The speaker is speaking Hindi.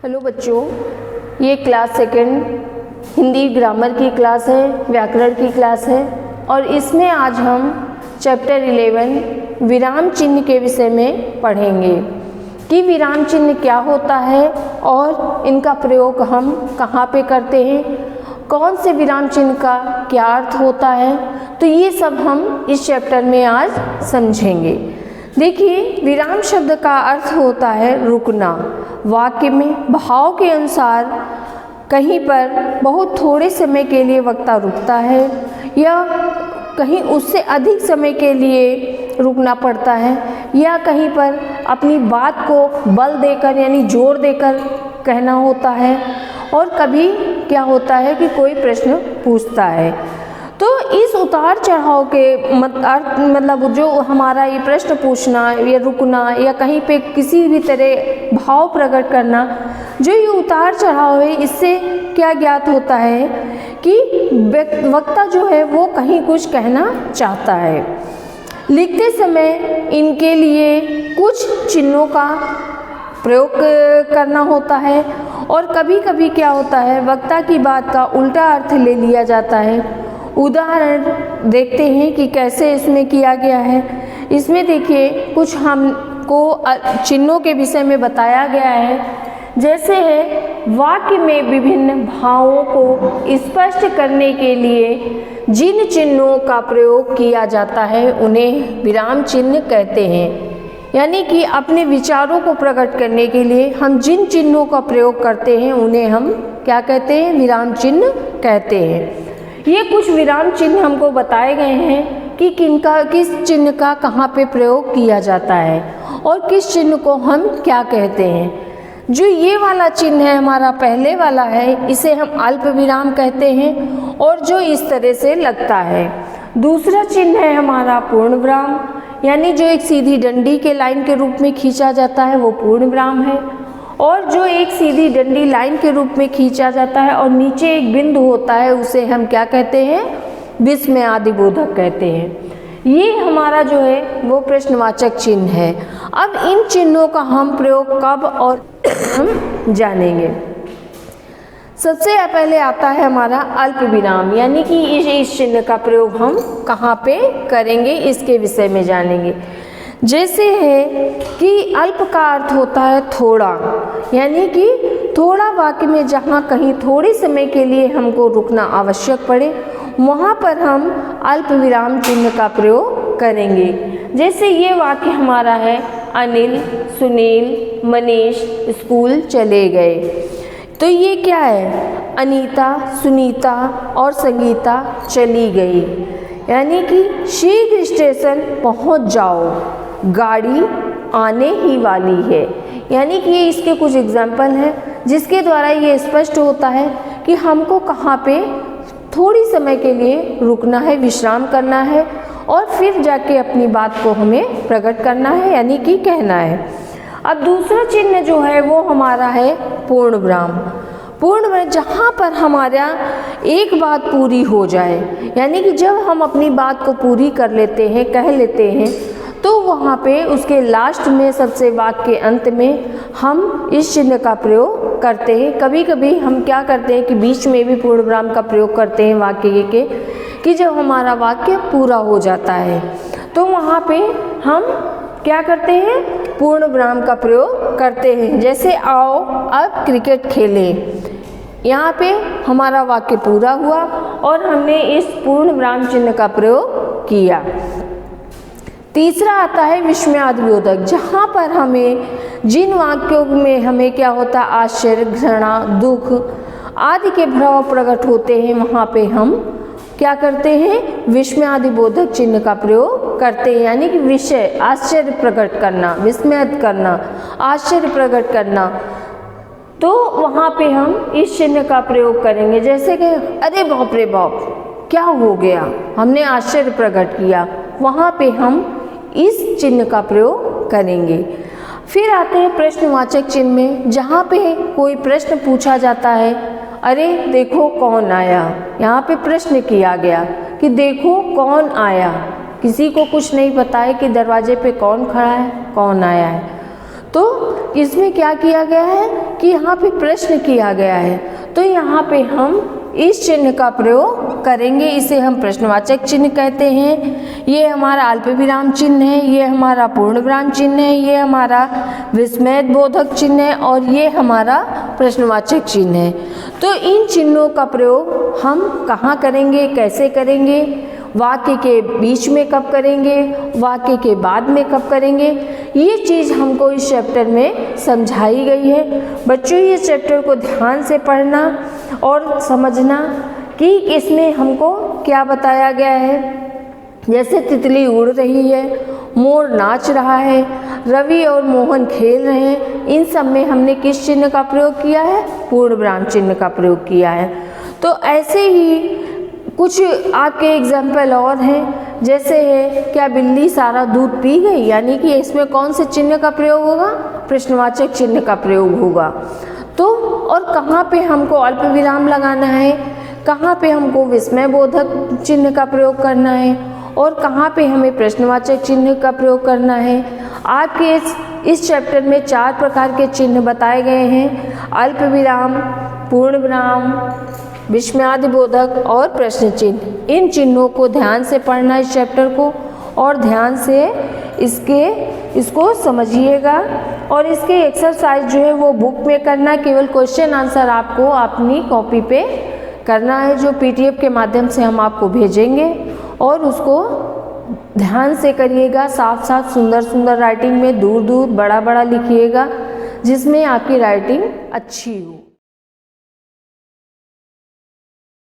हेलो बच्चों, ये क्लास सेकंड हिंदी ग्रामर की क्लास है, व्याकरण की क्लास है और इसमें आज हम चैप्टर 11 विराम चिन्ह के विषय में पढ़ेंगे कि विराम चिन्ह क्या होता है और इनका प्रयोग हम कहाँ पे करते हैं, कौन से विराम चिन्ह का क्या अर्थ होता है। तो ये सब हम इस चैप्टर में आज समझेंगे। देखिए, विराम शब्द का अर्थ होता है रुकना। वाक्य में भाव के अनुसार कहीं पर बहुत थोड़े समय के लिए वक्ता रुकता है या कहीं उससे अधिक समय के लिए रुकना पड़ता है या कहीं पर अपनी बात को बल देकर यानी जोर देकर कहना होता है और कभी क्या होता है कि कोई प्रश्न पूछता है। तो इस उतार चढ़ाव के अर्थ मतलब जो हमारा ये प्रश्न पूछना या रुकना या कहीं पे किसी भी तरह भाव प्रकट करना, जो ये उतार चढ़ाव है, इससे क्या ज्ञात होता है कि वक्ता जो है वो कहीं कुछ कहना चाहता है। लिखते समय इनके लिए कुछ चिन्हों का प्रयोग करना होता है और कभी कभी क्या होता है वक्ता की बात का उल्टा अर्थ ले लिया जाता है। उदाहरण देखते हैं कि कैसे इसमें किया गया है। इसमें देखिए कुछ हमको चिन्हों के विषय में बताया गया है, जैसे है वाक्य में विभिन्न भावों को स्पष्ट करने के लिए जिन चिन्हों का प्रयोग किया जाता है उन्हें विराम चिन्ह कहते हैं। यानी कि अपने विचारों को प्रकट करने के लिए हम जिन चिन्हों का प्रयोग करते हैं उन्हें हम क्या कहते हैं, विराम चिन्ह कहते हैं। ये कुछ विराम चिन्ह हमको बताए गए हैं कि किस चिन्ह का कहाँ पे प्रयोग किया जाता है और किस चिन्ह को हम क्या कहते हैं। जो ये वाला चिन्ह है हमारा पहले वाला है, इसे हम अल्प विराम कहते हैं और जो इस तरह से लगता है। दूसरा चिन्ह है हमारा पूर्ण विराम, यानी जो एक सीधी डंडी के लाइन के रूप में खींचा जाता है वो पूर्ण विराम है। और जो एक सीधी डंडी लाइन के रूप में खींचा जाता है और नीचे एक बिंदु होता है उसे हम क्या कहते हैं, विस्मयादिबोधक कहते हैं। ये हमारा जो है वो प्रश्नवाचक चिन्ह है। अब इन चिन्हों का हम प्रयोग कब और हम जानेंगे। सबसे पहले आता है हमारा अल्प विराम, यानी कि इस चिन्ह का प्रयोग हम कहाँ पे करेंगे इसके विषय में जानेंगे। जैसे है कि अल्प का अर्थ होता है थोड़ा, यानी कि थोड़ा वाक्य में जहाँ कहीं थोड़े समय के लिए हमको रुकना आवश्यक पड़े वहाँ पर हम अल्प विराम चिन्ह का प्रयोग करेंगे। जैसे ये वाक्य हमारा है, अनिल, सुनील, मनीष स्कूल चले गए। तो ये क्या है, अनीता, सुनीता और संगीता चली गई। यानी कि शीघ्र स्टेशन पहुँच जाओ, गाड़ी आने ही वाली है। यानी कि ये इसके कुछ एग्जाम्पल हैं जिसके द्वारा ये स्पष्ट होता है कि हमको कहाँ पे थोड़ी समय के लिए रुकना है, विश्राम करना है और फिर जाके अपनी बात को हमें प्रकट करना है, यानी कि कहना है। अब दूसरा चिन्ह जो है वो हमारा है पूर्ण विराम। पूर्ण विराम जहाँ पर हमारा एक बात पूरी हो जाए, यानी कि जब हम अपनी बात को पूरी कर लेते हैं, कह लेते हैं, तो वहाँ पे उसके लास्ट में सबसे वाक्य के अंत में हम इस चिन्ह का प्रयोग करते हैं। कभी कभी हम क्या करते हैं कि बीच में भी पूर्ण विराम का प्रयोग करते हैं वाक्य के, कि जब हमारा वाक्य पूरा हो जाता है तो वहाँ पे हम क्या करते हैं, पूर्ण विराम का प्रयोग करते हैं। जैसे आओ अब क्रिकेट खेलें, यहाँ पे हमारा वाक्य पूरा हुआ और हमने इस पूर्ण विराम चिन्ह का प्रयोग किया। तीसरा आता है विस्मयादिबोधक, जहाँ पर हमें जिन वाक्यों में हमें क्या होता है, आश्चर्य, घृणा, दुख आदि के भाव प्रकट होते हैं, वहाँ पे हम क्या करते हैं, विस्मयादिबोधक चिन्ह का प्रयोग करते हैं। यानी कि विषय आश्चर्य प्रकट करना, विस्मय करना, आश्चर्य प्रकट करना, तो वहाँ पे हम इस चिन्ह का प्रयोग करेंगे। जैसे कि अरे बाप रे बाप, क्या हो गया, हमने आश्चर्य प्रकट किया, वहाँ पे हम इस चिन्ह का प्रयोग करेंगे। फिर आते हैं प्रश्नवाचक चिन्ह में, जहाँ पे कोई प्रश्न पूछा जाता है, अरे देखो कौन आया। यहाँ पे प्रश्न किया गया कि देखो कौन आया, किसी को कुछ नहीं पता है कि दरवाजे पे कौन खड़ा है, कौन आया है। तो इसमें क्या किया गया है कि यहाँ पे प्रश्न किया गया है, तो यहाँ पे हम इस चिन्ह का प्रयोग करेंगे, इसे हम प्रश्नवाचक चिन्ह कहते हैं। ये हमारा अल्पविराम चिन्ह है, ये हमारा पूर्ण विराम चिन्ह है, ये हमारा विस्मयबोधक चिन्ह है और ये हमारा प्रश्नवाचक चिन्ह है। तो इन चिन्हों का प्रयोग हम कहाँ करेंगे, कैसे करेंगे, वाक्य के बीच में कब करेंगे, वाक्य के बाद में कब करेंगे, ये चीज़ हमको इस चैप्टर में समझाई गई है। बच्चों, ये चैप्टर को ध्यान से पढ़ना और समझना कि इसमें हमको क्या बताया गया है। जैसे तितली उड़ रही है, मोर नाच रहा है, रवि और मोहन खेल रहे हैं, इन सब में हमने किस चिन्ह का प्रयोग किया है, पूर्ण विराम चिन्ह का प्रयोग किया है। तो ऐसे ही कुछ आपके एग्जाम्पल और हैं, जैसे है क्या बिल्ली सारा दूध पी गई, यानी कि इसमें कौन से चिन्ह का प्रयोग होगा, प्रश्नवाचक चिन्ह का प्रयोग होगा। तो और कहाँ पे हमको अल्प विराम लगाना है, कहाँ पे हमको विस्मयबोधक चिन्ह का प्रयोग करना है और कहाँ पे हमें प्रश्नवाचक चिन्ह का प्रयोग करना है। आपके इस चैप्टर में 4 प्रकार के चिन्ह बताए गए हैं, अल्प विराम, पूर्ण विराम, विस्मयादिबोधक और प्रश्न चिन्ह। इन चिन्हों को ध्यान से पढ़ना इस चैप्टर को और ध्यान से इसको समझिएगा और इसके एक्सरसाइज जो है वो बुक में करना, केवल क्वेश्चन आंसर आपको अपनी कॉपी पे करना है, जो पीडीएफ के माध्यम से हम आपको भेजेंगे और उसको ध्यान से करिएगा। साफ साफ सुंदर सुंदर राइटिंग में, दूर दूर बड़ा बड़ा लिखिएगा, जिसमें आपकी राइटिंग अच्छी हो।